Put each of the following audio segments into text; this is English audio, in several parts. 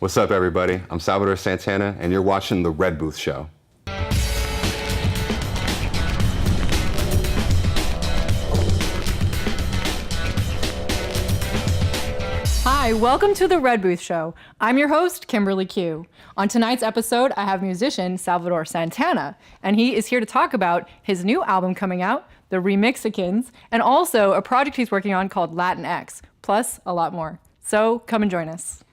What's up, everybody? I'm Salvador Santana, and you're watching The Red Booth Show. Hi, welcome to The Red Booth Show. I'm your host, Kimberly Q. On tonight's episode, I have musician Salvador Santana, and he is here to talk about his new album coming out, The Remixicans, and also a project he's working on called Latinx, plus a lot more. So come and join us.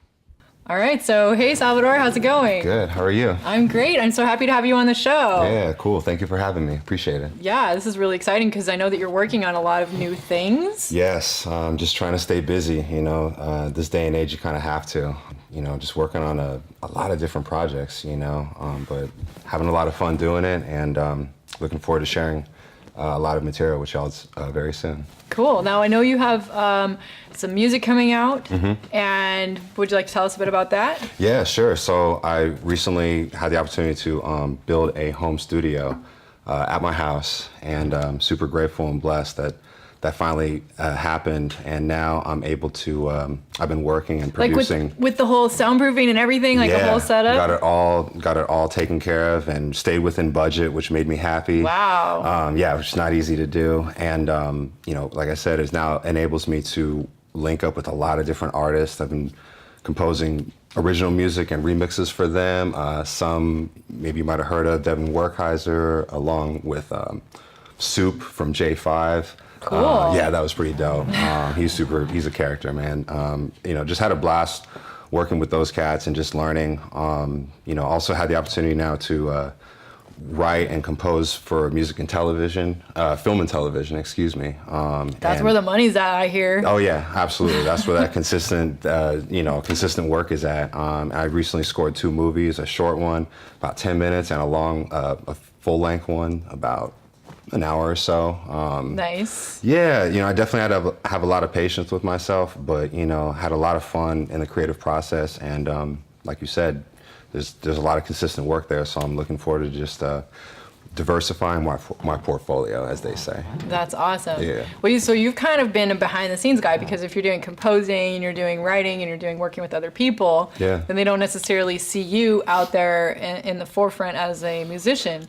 All right, so hey Salvador, how's it going? Good, how are you? I'm great. I'm so happy to have you on the show. Yeah, cool. Thank you for having me. Appreciate it. Yeah, this is really exciting because I know that you're working on a lot of new things. Yes, I'm just trying to stay busy. This day and age, you kind of have to. Just working on a lot of different projects, but having a lot of fun doing it and looking forward to sharing a lot of material with y'all very soon. Cool. Now I know you have some music coming out, and would you like to tell us a bit about that? Yeah, sure. So I recently had the opportunity to build a home studio at my house, and I'm super grateful and blessed that finally happened. And now I'm able to. I've been working and producing with the whole soundproofing and everything, the whole setup. Got it all taken care of and stayed within budget, which made me happy. Wow. Which is not easy to do, and like I said, it now enables me to link up with a lot of different artists. I've been composing original music and remixes for them. Some maybe you might have heard of Devin Werkheiser, along with Soup from J5. Cool. Yeah, that was pretty dope. He's a character, man. Just had a blast working with those cats and just learning. Also had the opportunity now to write and compose for music and television, film and television, excuse me. That's where the money's at, I hear. Oh yeah, absolutely. That's where that consistent work is at. I recently scored 2 movies, a short one, about 10 minutes, and a full-length one, about an hour or so. Nice. Yeah, I definitely had to have a lot of patience with myself, but had a lot of fun in the creative process, and like you said, there's a lot of consistent work there, so I'm looking forward to just diversifying my portfolio, as they say. That's awesome. Yeah. Well, so you've kind of been a behind-the-scenes guy, because if you're doing composing and you're doing writing and you're doing working with other people, yeah, then they don't necessarily see you out there in the forefront as a musician.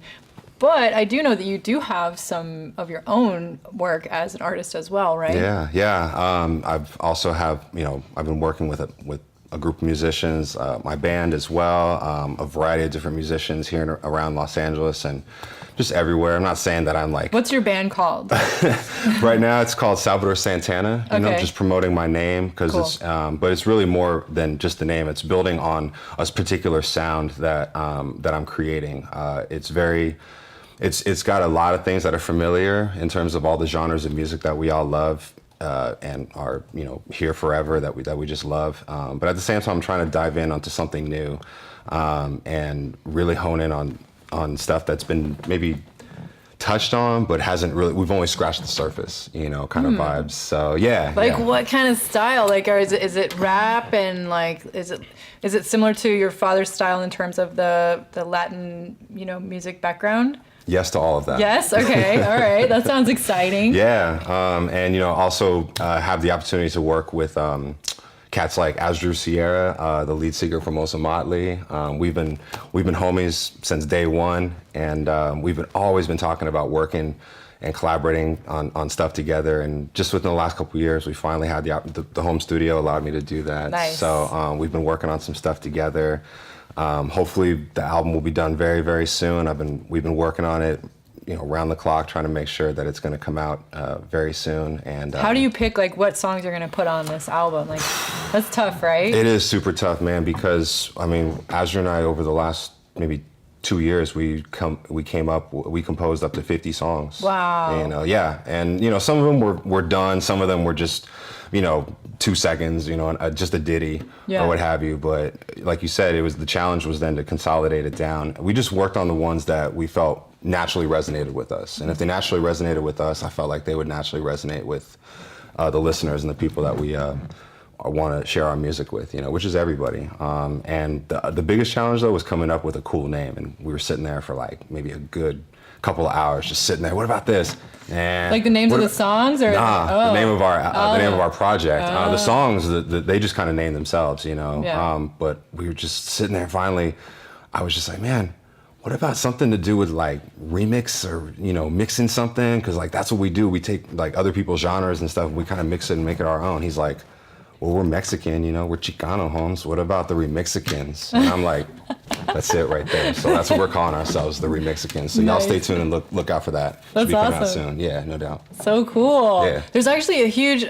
But I do know that you do have some of your own work as an artist as well, right? Yeah. I've also I've been working with a group of musicians, my band as well, a variety of different musicians here around Los Angeles and just everywhere. I'm not saying that I'm like... What's your band called? Right now it's called Salvador Santana, just promoting my name, because cool. But it's really more than just the name. It's building on a particular sound that I'm creating. It's got a lot of things that are familiar in terms of all the genres of music that we all love and are here forever, that we just love. But at the same time, I'm trying to dive in onto something new and really hone in on stuff that's been maybe touched on, but hasn't really. We've only scratched the surface, kind of vibes. So yeah. What kind of style? Is it rap, and is it similar to your father's style in terms of the Latin music background? Yes to all of that. Yes? Okay. All right. That sounds exciting. Yeah. And, also have the opportunity to work with cats like Asdru Sierra, the lead singer from Osa Motley. We've been homies since day one, and we've always been talking about working and collaborating on stuff together. And just within the last couple of years, we finally had the home studio allowed me to do that. Nice. So we've been working on some stuff together. Hopefully the album will be done very, very soon. We've been working on it, around the clock, trying to make sure that it's going to come out very soon. And how do you pick what songs you're going to put on this album? That's tough, right? It is super tough, man. Because Asdru and I, over the last maybe 2 years, we composed up to 50 songs. Wow. Yeah, and some of them were done. Some of them were just 2 seconds, just a ditty or what have you. But like you said, the challenge was then to consolidate it down. We just worked on the ones that we felt naturally resonated with us. And if they naturally resonated with us, I felt like they would naturally resonate with the listeners and the people that we want to share our music with, which is everybody. And the biggest challenge, though, was coming up with a cool name. And we were sitting there for maybe a good couple of hours just sitting there. What about this? And like the names of the songs, or the name of our project. The songs they just kind of name themselves, you know. Yeah. But we were just sitting there. Finally, I was just like, man, what about something to do with like remix or, you know, mixing something? Because like that's what we do. We take like other people's genres and stuff. We kind of mix it and make it our own. He's like, well, we're Mexican, you know, we're Chicano, Holmes. What about the Remexicans? And I'm like, that's it right there. So that's what we're calling ourselves, the Remexicans. So y'all stay tuned and look out for that. That's Should be coming awesome. out soon. Yeah, no doubt. So cool. Yeah. There's actually a huge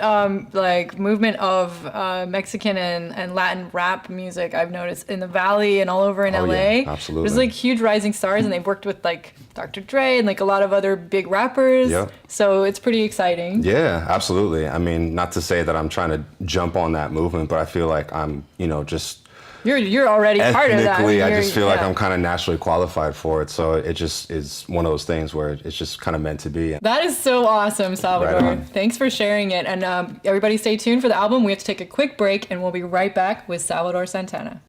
like movement of Mexican and Latin rap music I've noticed in the Valley and all over in LA. Yeah, absolutely. There's like huge rising stars, and they've worked with like Dr. Dre and like a lot of other big rappers. Yep. So it's pretty exciting. Yeah, absolutely. I mean, not to say that I'm trying to jump on that movement, but I feel like I'm, you know, just You're already part of that. ethnically, I just feel like I'm kind of naturally qualified for it. So it just is one of those things where it's just kind of meant to be. That is so awesome, Salvador. Right on. Thanks for sharing it. And everybody stay tuned for the album. We have to take a quick break, and we'll be right back with Salvador Santana.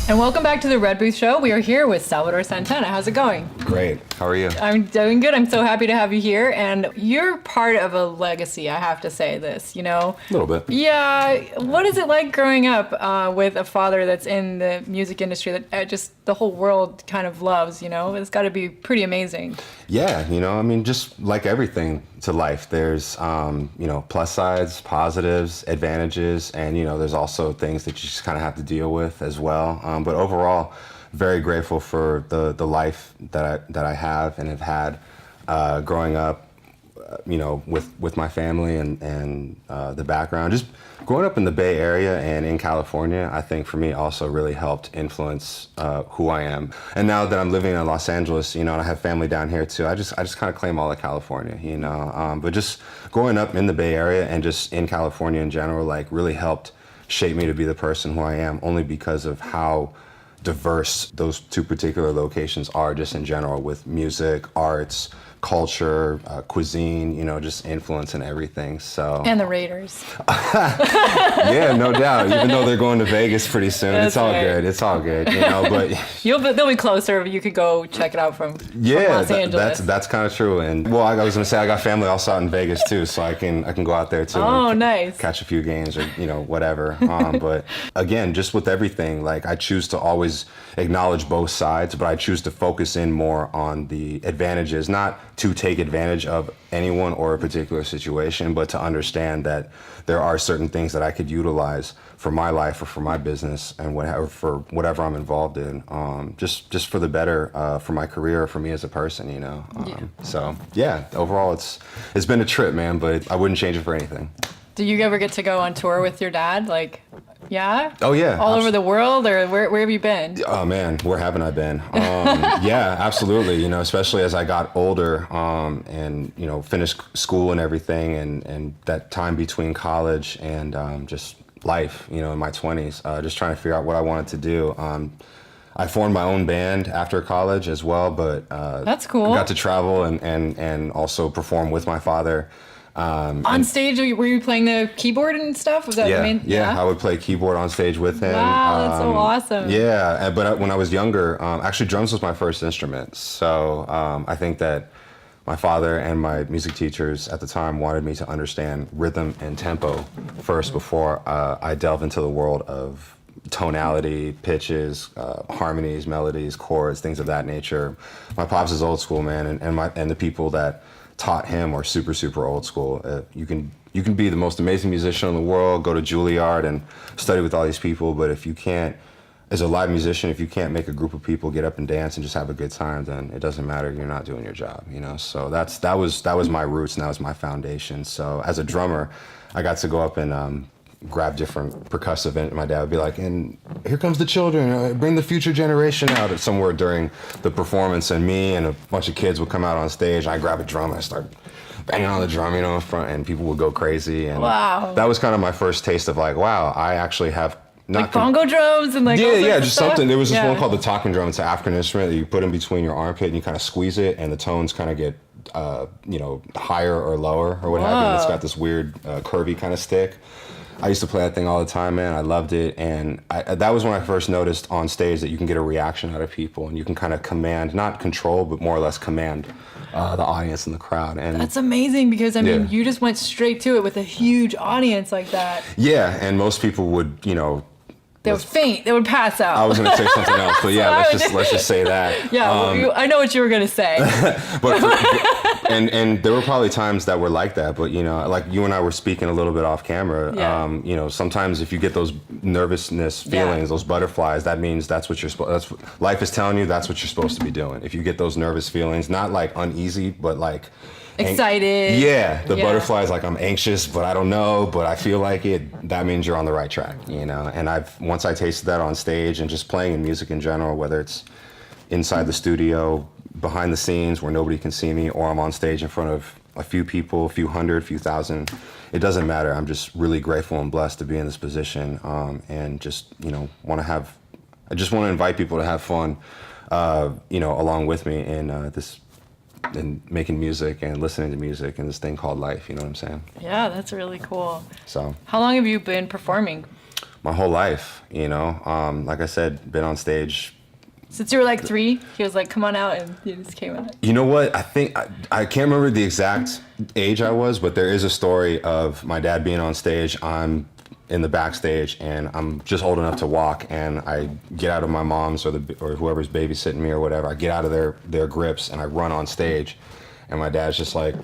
And welcome back to the Red Booth Show. We are here with Salvador Santana. How's it going? Great. How are you? I'm doing good. I'm so happy to have you here. And you're part of a legacy, I have to say this, you know? A little bit. Yeah. What is it like growing up with a father that's in the music industry that just the whole world kind of loves, you know? It's got to be pretty amazing. Yeah, you know, I mean, just like everything to life, there's, you know, plus sides, positives, advantages, and, you know, there's also things that you just kind of have to deal with as well. But overall, very grateful for the life that I have and have had growing up, you know, with my family and the background. Just growing up in the Bay Area and in California, I think for me also really helped influence who I am. And now that I'm living in Los Angeles, you know, and I have family down here too, I just kind of claim all of California, you know. But just growing up in the Bay Area and just in California in general, like really helped shape me to be the person who I am, only because of how diverse those two particular locations are just in general, with music, arts, culture, cuisine, you know, just influence and everything. So And the Raiders. yeah, no doubt. Even though they're going to Vegas pretty soon, That's it's all right. good. It's all good, you know. But They'll be closer. You could go check it out from Los Angeles. that's kind of true. And well, I was gonna say I got family also out in Vegas too, so I can go out there too. Oh, and nice. Catch a few games or you know whatever. But again, just with everything, like I choose to always acknowledge both sides, but I choose to focus in more on the advantages, not to take advantage of anyone or a particular situation, but to understand that there are certain things that I could utilize for my life or for my business and whatever for whatever I'm involved in, just for the better, for my career, for me as a person, you know. So yeah, overall it's been a trip, man, but I wouldn't change it for anything. Do you ever get to go on tour with your dad? Like, yeah? Oh yeah. All over the world, or where have you been? Oh man, where haven't I been? Yeah, absolutely. You know, especially as I got older, and you know, finished school and everything, and that time between college and just life, you know, in my 20s, just trying to figure out what I wanted to do. I formed my own band after college as well, but that's cool. I got to travel and also perform with my father. On stage, were you playing the keyboard and stuff? Was that the main? Yeah, I would play keyboard on stage with him. Wow, that's so awesome. Yeah, but when I was younger, actually drums was my first instrument. So I think that my father and my music teachers at the time wanted me to understand rhythm and tempo first before I delve into the world of tonality, pitches, harmonies, melodies, chords, things of that nature. My pops is old school, man, and the people that taught him are super old school. You can be the most amazing musician in the world, go to Juilliard and study with all these people, but if you can't, as a live musician, if you can't make a group of people get up and dance and just have a good time, then it doesn't matter. You're not doing your job, you know. So that was my roots and that was my foundation. So as a drummer, I got to go up and grab different percussive, and my dad would be like, and here comes the children, bring the future generation out somewhere during the performance, and me and a bunch of kids would come out on stage, I grab a drum and I start banging on the drum, you know, in front, and people would go crazy, and wow. That was kind of my first taste of like, wow, I actually have not like bongo drums and like just something. There was this one called the talking drum. It's an African instrument that you put in between your armpit and you kind of squeeze it, and the tones kind of get you know, higher or lower or what have you. And it's got this weird curvy kind of stick. I used to play that thing all the time, man. I loved it, and that was when I first noticed on stage that you can get a reaction out of people, and you can kind of command, not control, but more or less command the audience and the crowd. And that's amazing because, I mean, you just went straight to it with a huge audience like that. Yeah, and most people would, you know, they would faint. They would pass out. I was going to say something else, but yeah, let's just say that. Yeah, I know what you were going to say. And there were probably times that were like that, but you know, like you and I were speaking a little bit off camera. You know, sometimes if you get those nervousness feelings, those butterflies, that means that's what life is telling you. That's what you're supposed to be doing. If you get those nervous feelings, not like uneasy, but like excited. The butterflies, like I'm anxious, but I don't know, but I feel like it. That means you're on the right track, you know. And once I tasted that on stage and just playing in music in general, whether it's inside the studio, behind the scenes where nobody can see me, or I'm on stage in front of a few people, a few hundred, a few thousand, it doesn't matter. I'm just really grateful and blessed to be in this position, and just, you know, I just want to invite people to have fun, you know, along with me in in making music and listening to music and this thing called life, you know what I'm saying? Yeah, that's really cool. So how long have you been performing? My whole life, you know. Like I said, been on stage since you were like 3. He was like, come on out, and you just came out. You know what? I think I can't remember the exact age I was, but there is a story of my dad being on stage. I'm in the backstage, and I'm just old enough to walk, and I get out of my mom's or whoever's babysitting me or whatever. I get out of their grips, and I run on stage, and my dad's just like,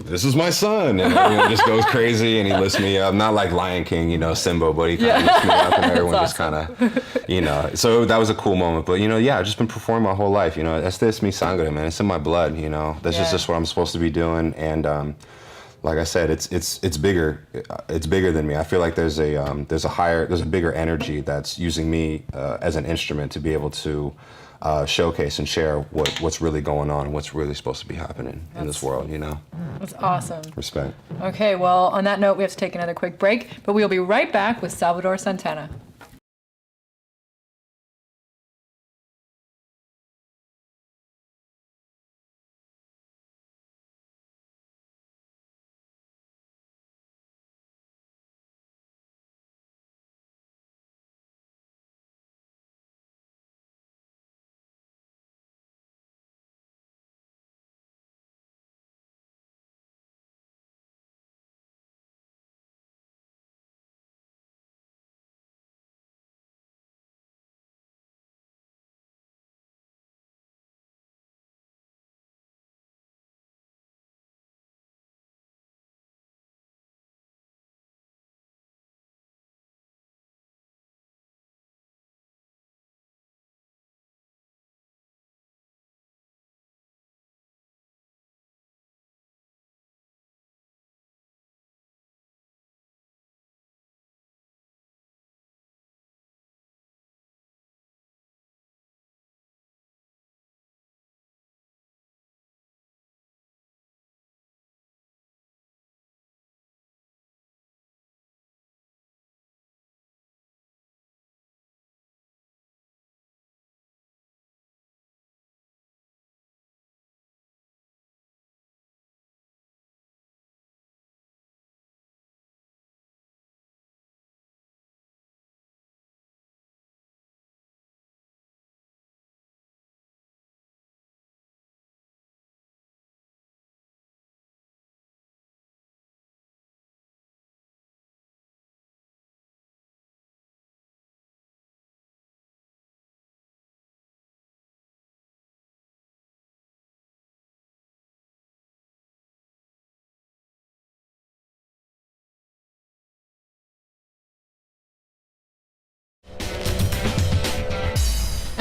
"This is my son," and everyone just goes crazy, and he lifts me up. Not like Lion King, you know, Simba, but he kind of lifts me up, and everyone just kind of, you know. So that was a cool moment. But you know, yeah, I've just been performing my whole life. You know, este es mi sangre, man. It's in my blood. You know, that's just what I'm supposed to be doing. And like I said, it's bigger. It's bigger than me. I feel like there's a bigger energy that's using me as an instrument to be able to showcase and share what's really going on and what's really supposed to be happening in this world, you know? That's awesome. Respect. Okay, well, on that note, we have to take another quick break, but we'll be right back with Salvador Santana.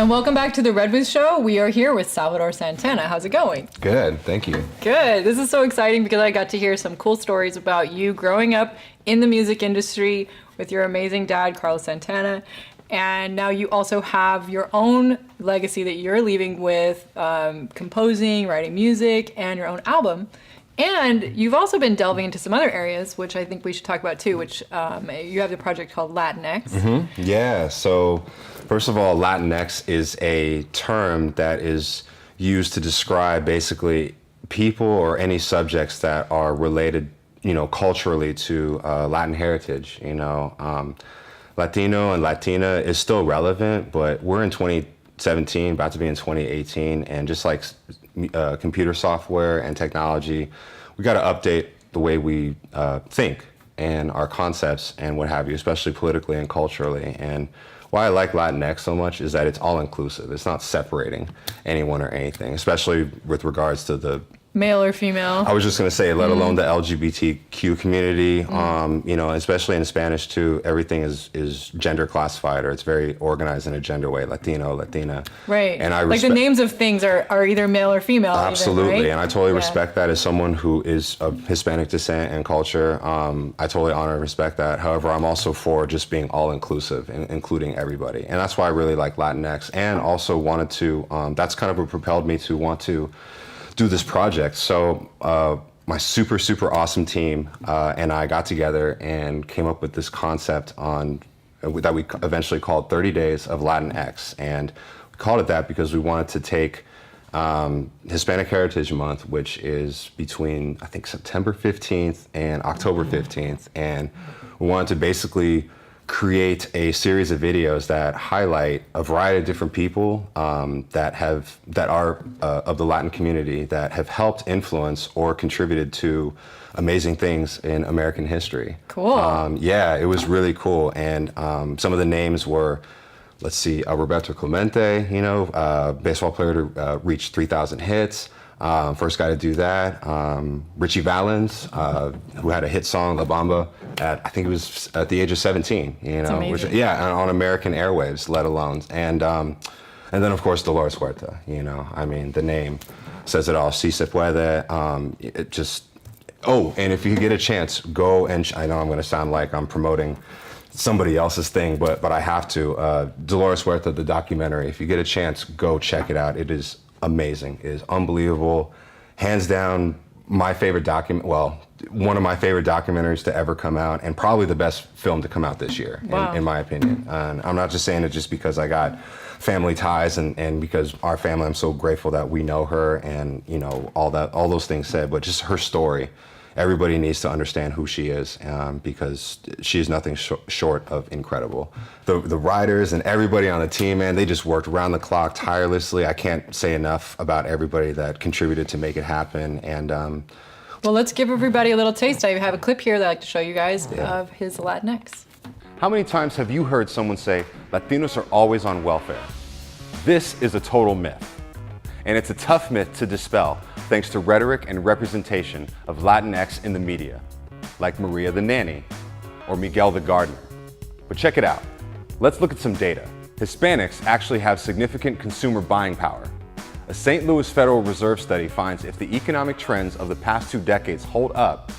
And welcome back to the Red Booth Show. We are here with Salvador Santana. How's it going? Good, thank you. Good. This is so exciting because I got to hear some cool stories about you growing up in the music industry with your amazing dad, Carlos Santana. And now you also have your own legacy that you're leaving with composing, writing music, and your own album. And you've also been delving into some other areas, which I think we should talk about too, which you have the project called Latinx. Mm-hmm. Yeah, so first of all, Latinx is a term that is used to describe basically people or any subjects that are related, culturally to Latin heritage. Latino and Latina is still relevant, but we're in 2017, about to be in 2018, and just like computer software and technology, we got to update the way we think and our concepts and what have you, especially politically and culturally. And why I like Latinx so much is that it's all inclusive. It's not separating anyone or anything, especially with regards to the male or female. I was just gonna say, let alone the LGBTQ community, especially in Spanish too, everything is gender classified, or it's very organized in a gender way, Latino, Latina. Right, and like the names of things are either male or female. Absolutely, even, right? And I totally respect that as someone who is of Hispanic descent and culture. I totally honor and respect that. However, I'm also for just being all inclusive and including everybody. And that's why I really like Latinx, and also wanted to, that's kind of what propelled me to want to do this project. So my super awesome team and I got together and came up with this concept that we eventually called 30 Days of Latinx. And we called it that because we wanted to take Hispanic Heritage Month, which is between, I think, September 15th and October 15th. And we wanted to basically create a series of videos that highlight a variety of different people that are of the Latin community that have helped influence or contributed to amazing things in American history. Cool. Yeah, it was really cool. And some of the names were, let's see, Roberto Clemente, baseball player to reach 3,000 hits. First guy to do that. Richie Valens, who had a hit song, La Bamba, I think it was at the age of 17, on American airwaves, let alone. And then of course, Dolores Huerta, the name says it all. Si se puede, and if you get a chance, go and, I know I'm gonna sound like I'm promoting somebody else's thing, but I have to. Dolores Huerta, the documentary, if you get a chance, go check it out. It is amazing. It is unbelievable. Hands down, my favorite one of my favorite documentaries to ever come out, and probably the best film to come out this year, in my opinion. And I'm not just saying it just because I got family ties and because our family, I'm so grateful that we know her and, all those things said, but just her story. Everybody needs to understand who she is because she is nothing short of incredible. The writers and everybody on the team, man, they just worked around the clock tirelessly. I can't say enough about everybody that contributed to make it happen. And well, let's give everybody a little taste. I have a clip here that I'd like to show you guys of his Latinx. How many times have you heard someone say, Latinos are always on welfare? This is a total myth. And it's a tough myth to dispel, thanks to rhetoric and representation of Latinx in the media, like Maria the Nanny or Miguel the Gardener. But check it out. Let's look at some data. Hispanics actually have significant consumer buying power. A St. Louis Federal Reserve study finds if the economic trends of the past 2 decades hold up,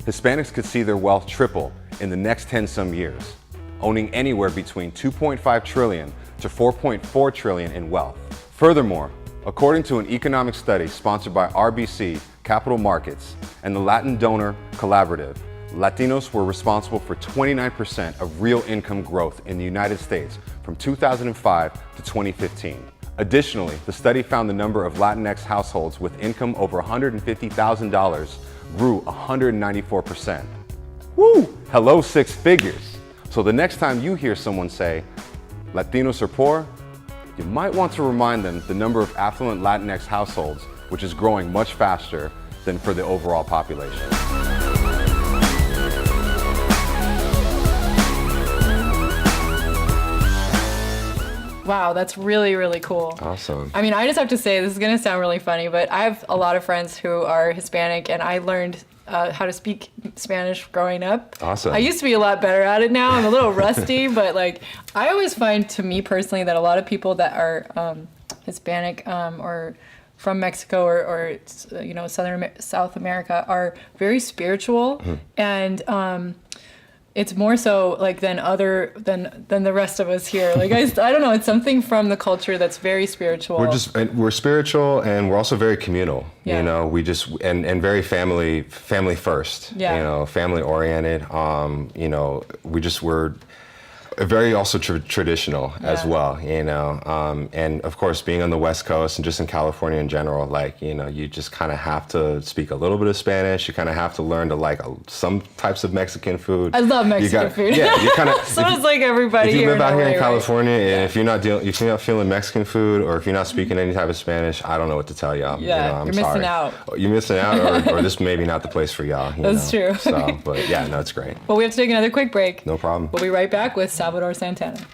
Hispanics could see their wealth triple in the next 10-some years, owning anywhere between 2.5 trillion to 4.4 trillion in wealth. Furthermore, according to an economic study sponsored by RBC Capital Markets and the Latin Donor Collaborative, Latinos were responsible for 29% of real income growth in the United States from 2005 to 2015. Additionally, the study found the number of Latinx households with income over $150,000 grew 194%. Woo! Hello, 6 figures. So the next time you hear someone say, Latinos are poor, you might want to remind them the number of affluent Latinx households, which is growing much faster than for the overall population. Wow, that's really, really cool. Awesome. I mean, I just have to say, this is going to sound really funny, but I have a lot of friends who are Hispanic, and I learned how to speak Spanish growing up. Awesome. I used to be a lot better at it now. I'm a little rusty, but like I always find, to me personally, that a lot of people that are Hispanic or from Mexico or South America are very spiritual, and it's more so like than the rest of us here. Like I don't know, it's something from the culture that's very spiritual. We're spiritual, and we're also very communal. Yeah. You know, we just and very family first. Yeah. You know, family oriented. You know, we're very also traditional as well, you know, and of course being on the West Coast and just in California in general, like, you know, you just kind of have to speak a little bit of Spanish. You kind of have to learn to like some types of Mexican food. I love Mexican food. Yeah, you kind of. So it's like everybody. If you here live out here in LA, California, right? and if you're not feeling Mexican food, or if you're not speaking any type of Spanish, I don't know what to tell y'all. Yeah, you know, I'm you're sorry. missing out. You're missing out, or this may be not the place for y'all. That's true. So, but yeah, no, it's great. Well, we have to take another quick break. No problem. We'll be right back with Salvador Santana.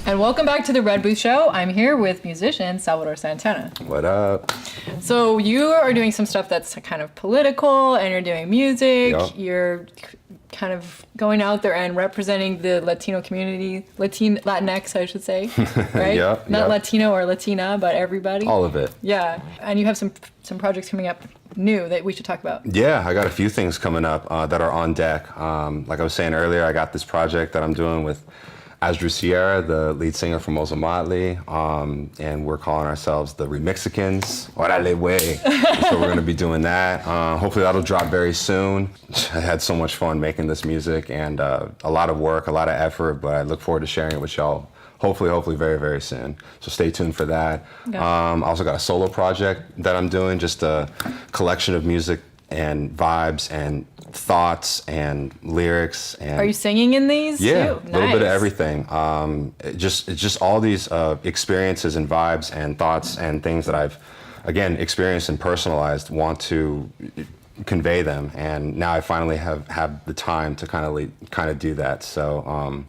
And welcome back to the Red Booth Show. I'm here with musician Salvador Santana. What up? So you are doing some stuff that's kind of political, and you're doing music. Yep. You're kind of going out there and representing the Latino community, Latinx, I should say, right? Yep, Not yep. Latino or Latina, but everybody. All of it. Yeah, and you have some projects coming up new that we should talk about. Yeah, I got a few things coming up that are on deck. Like I was saying earlier, I got this project that I'm doing with Asdru Sierra, the lead singer from Oza Motley, and we're calling ourselves the Remixicans. Orale way. So we're going to be doing that. Hopefully that'll drop very soon. I had so much fun making this music, and a lot of work, a lot of effort, but I look forward to sharing it with y'all. Hopefully very, very soon. So stay tuned for that. Okay. I also got a solo project that I'm doing, just a collection of music and vibes and thoughts and lyrics. And Are you singing in these yeah, too? a little bit of Nice. everything. It's just all these experiences and vibes and thoughts and things that I've, again, experienced and personalized, want to convey them. And now I finally have the time to kind of do that. So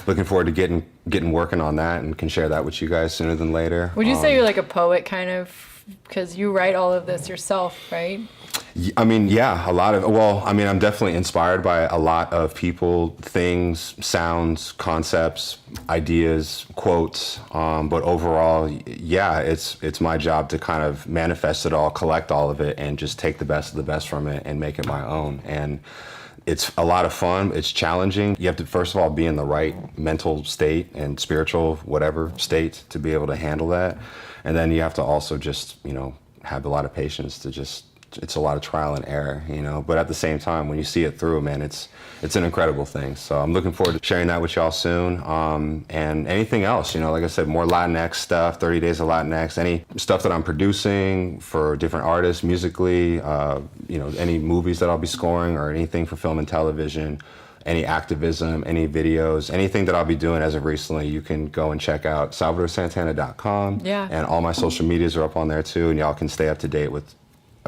looking forward to getting working on that, and can share that with you guys sooner than later. Would you say you're like a poet, kind of, because you write all of this yourself, right? I mean, yeah, I'm definitely inspired by a lot of people, things, sounds, concepts, ideas, quotes. But overall, yeah, it's my job to kind of manifest it all, collect all of it, and just take the best of the best from it and make it my own. And it's a lot of fun. It's challenging. You have to, first of all, be in the right mental state and spiritual, whatever state, to be able to handle that. And then you have to also just, have a lot of patience to just it's a lot of trial and error, you know. But at the same time, when you see it through, man, it's an incredible thing. So I'm looking forward to sharing that with y'all soon. And anything else, you know, like I said, more Latinx stuff, 30 Days of Latinx, any stuff that I'm producing for different artists musically, you know, any movies that I'll be scoring or anything for film and television, any activism, any videos, anything that I'll be doing as of recently, you can go and check out salvadorsantana.com. Yeah. And all my social medias are up on there too, and y'all can stay up to date with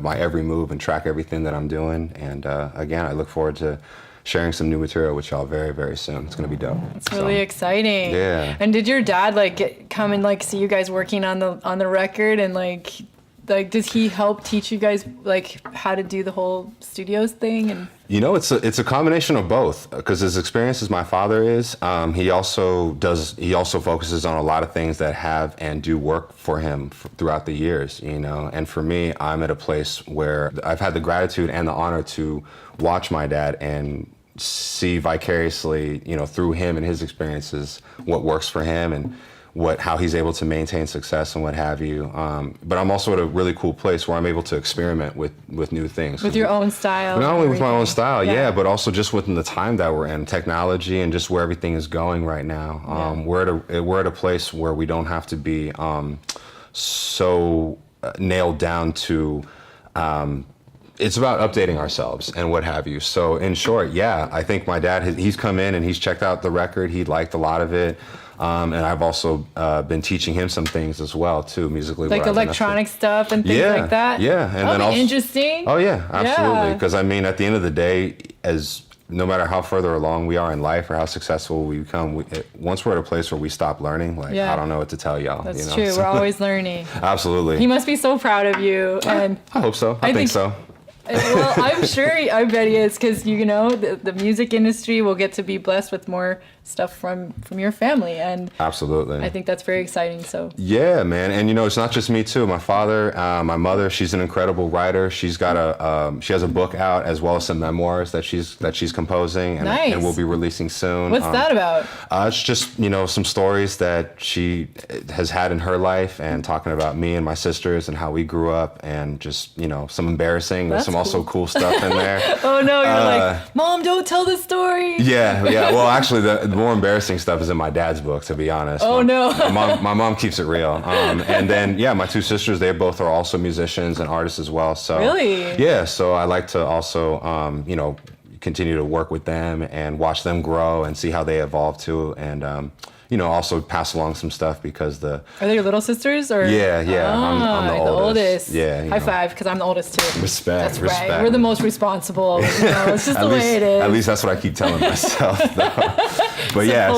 my every move and track everything that I'm doing. And again, I look forward to sharing some new material with y'all very, very soon. It's gonna be dope. It's really exciting. Yeah. And did your dad come and see you guys working on the record, and does he help teach you guys how to do the whole studios thing? And you know, it's a combination of both, because as experienced as my father is, he also focuses on a lot of things that have and do work for him throughout the years, you know. And for me, I'm at a place where I've had the gratitude and the honor to watch my dad and see vicariously, you know, through him and his experiences, what works for him and how he's able to maintain success and what have you. But I'm also at a really cool place where I'm able to experiment with new things. With your own style. Not only with my own style, yeah, but also just within the time that we're in, technology and just where everything is going right now. We're at a place where we don't have to be so nailed down to it's about updating ourselves and what have you. So in short, yeah, I think my dad, he's come in and he's checked out the record. He liked a lot of it. And I've also been teaching him some things as well, too, musically. Like electronic stuff and things like that? Yeah. And that'll then be interesting. Oh, yeah, absolutely. Because, I mean, at the end of the day, no matter how further along we are in life or how successful we become, once we're at a place where we stop learning, I don't know what to tell y'all. That's true. We're always learning. Absolutely. He must be so proud of you. And I hope so. I think so. Well, I'm sure, I bet he is, because, you know, the music industry will get to be blessed with more stuff from your family. And absolutely. I think that's very exciting. So yeah, man. And, you know, it's not just me, too. My father, my mother, she's an incredible writer. She's got she has a book out as well as some memoirs that she's composing and will be releasing soon. What's that about? It's just, you know, some stories that she has had in her life and talking about me and my sisters and how we grew up and just, you know, some embarrassing, there's some also cool stuff in there. Oh no, you're like, Mom, don't tell the story. Yeah. Well, actually, the more embarrassing stuff is in my dad's book, to be honest. Oh no. My mom keeps it real. And then, yeah, my two sisters, they both are also musicians and artists as well. So really? Yeah. So I like to also, you know, continue to work with them and watch them grow and see how they evolve too. And, you know, also pass along some stuff because Are they your little sisters? Or? Yeah. I'm the oldest. Yeah. High five, because I'm the oldest too. Respect. That's right. We're the most responsible. You know, it's just the way it is. At least that's what I keep telling myself, though. But yeah,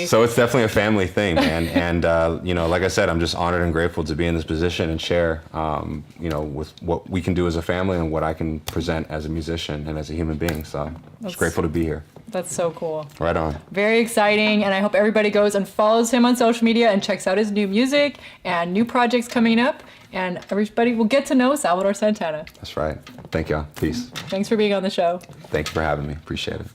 so it's definitely a family thing, man. And, you know, like I said, I'm just honored and grateful to be in this position and share, you know, with what we can do as a family and what I can present as a musician and as a human being. So I'm just grateful to be here. That's so cool. Right on. Very exciting. And I hope everybody goes and follows him on social media and checks out his new music and new projects coming up. And everybody will get to know Salvador Santana. That's right. Thank y'all. Peace. Thanks for being on the show. Thank you for having me. Appreciate it.